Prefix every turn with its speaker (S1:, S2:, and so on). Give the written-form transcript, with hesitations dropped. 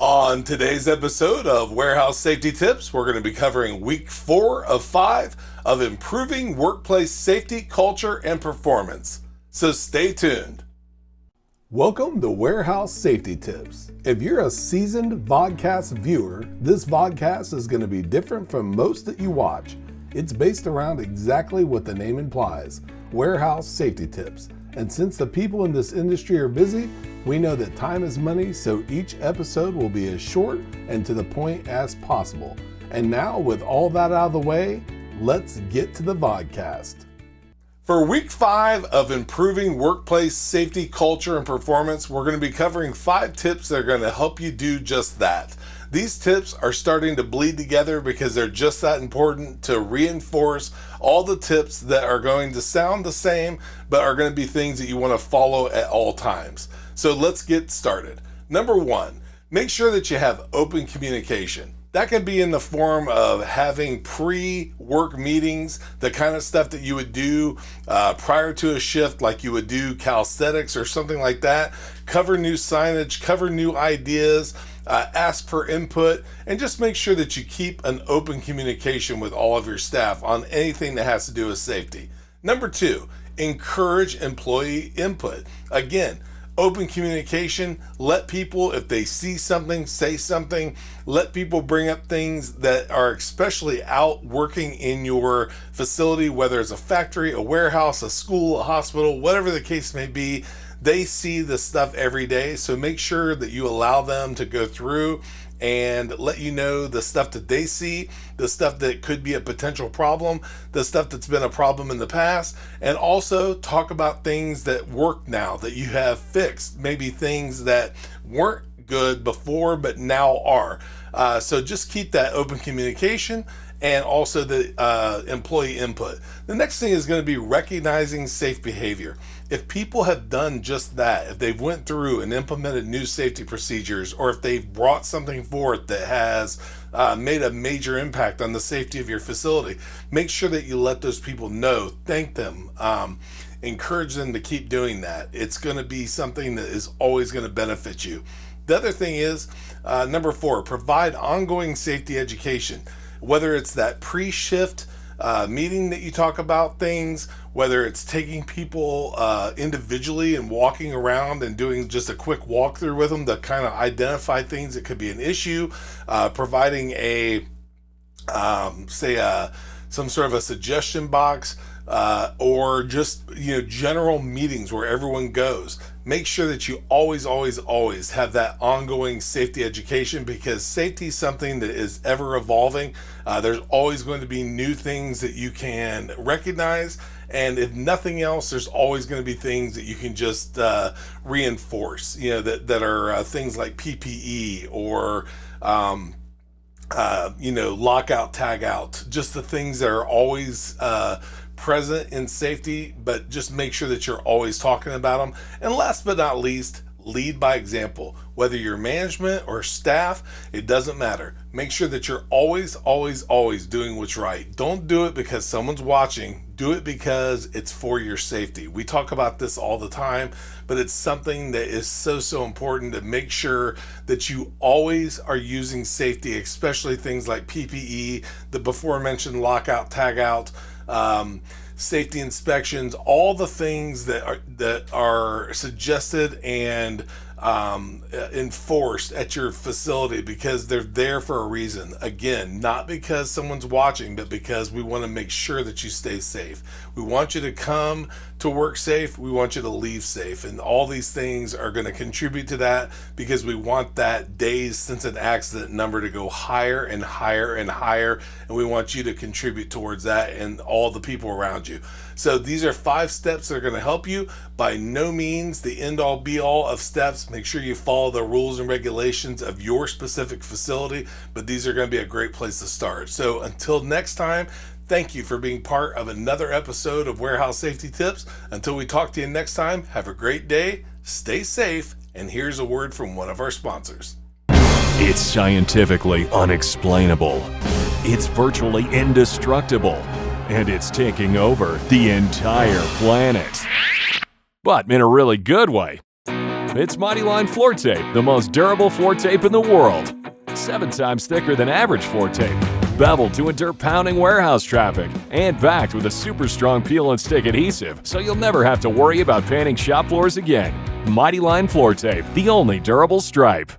S1: On today's episode of Warehouse Safety Tips, we're going to be covering week 4 of 5 of improving workplace safety, culture, and performance. So stay tuned. Welcome to Warehouse Safety Tips. If you're a seasoned vodcast viewer, this vodcast is going to be different from most that you watch. It's based around exactly what the name implies, Warehouse Safety Tips. And since the people in this industry are busy, we know that time is money, so each episode will be as short and to the point as possible. And now, with all that out of the way, let's get to the vodcast. For week 5 of improving workplace safety, culture, and performance, we're going to be covering 5 tips that are going to help you do just that. These tips are starting to bleed together because they're just that important to reinforce all the tips that are going to sound the same, but are going to be things that you want to follow at all times. So let's get started. Number 1, make sure that you have open communication. That can be in the form of having pre-work meetings, the kind of stuff that you would do prior to a shift, like you would do calisthenics or something like that. Cover new signage, cover new ideas, ask for input, and just make sure that you keep an open communication with all of your staff on anything that has to do with safety. Number 2, encourage employee input. Again, open communication, let people, if they see something, say something. Let people bring up things that are especially out working in your facility, whether it's a factory, a warehouse, a school, a hospital, whatever the case may be. They see the stuff every day, so make sure that you allow them to go through and let you know the stuff that they see, the stuff that could be a potential problem, the stuff that's been a problem in the past, and also talk about things that work now that you have fixed, maybe things that weren't good before but now are. So just keep that open communication and also the employee input. The next thing is going to be recognizing safe behavior. If people have done just that, if they've went through and implemented new safety procedures, or if they've brought something forth that has made a major impact on the safety of your facility, make sure that you let those people know, thank them, encourage them to keep doing that. It's going to be something that is always going to benefit you. The other thing is, number 4, provide ongoing safety education. Whether it's that pre-shift meeting that you talk about things, whether it's taking people individually and walking around and doing just a quick walkthrough with them to kind of identify things that could be an issue, providing some sort of a suggestion box, or just general meetings where everyone goes. Make sure that you always have that ongoing safety education, because safety is something that is ever evolving. There's always going to be new things that you can recognize, and if nothing else, there's always going to be things that you can just reinforce, that are things like PPE or lockout, tag out, just the things that are always present in safety, but just make sure that you're always talking about them. And last but not least, lead by example. Whether you're management or staff, it doesn't matter. Make sure that you're always doing what's right. Don't do it because someone's watching. Do it because it's for your safety. We talk about this all the time, but it's something that is so important to make sure that you always are using safety, especially things like PPE, the before mentioned lockout, tag out, safety inspections, all the things that are suggested and enforced at your facility, because they're there for a reason. Again, not because someone's watching, but because we want to make sure that you stay safe. We want you to come to work safe. We want you to leave safe. And all these things are going to contribute to that, because we want that days since an accident number to go higher and higher and higher. And we want you to contribute towards that and all the people around you. So these are 5 steps that are going to help you. By no means the end all be all of steps. Make sure you follow the rules and regulations of your specific facility, but these are going to be a great place to start. So until next time, thank you for being part of another episode of Warehouse Safety Tips. Until we talk to you next time, have a great day, stay safe, and here's a word from one of our sponsors.
S2: It's scientifically unexplainable. It's virtually indestructible. And it's taking over the entire planet. But in a really good way. It's Mighty Line Floor Tape, the most durable floor tape in the world. 7 times thicker than average floor tape, beveled to endure pounding warehouse traffic, and backed with a super strong peel and stick adhesive, so you'll never have to worry about painting shop floors again. Mighty Line Floor Tape, the only durable stripe.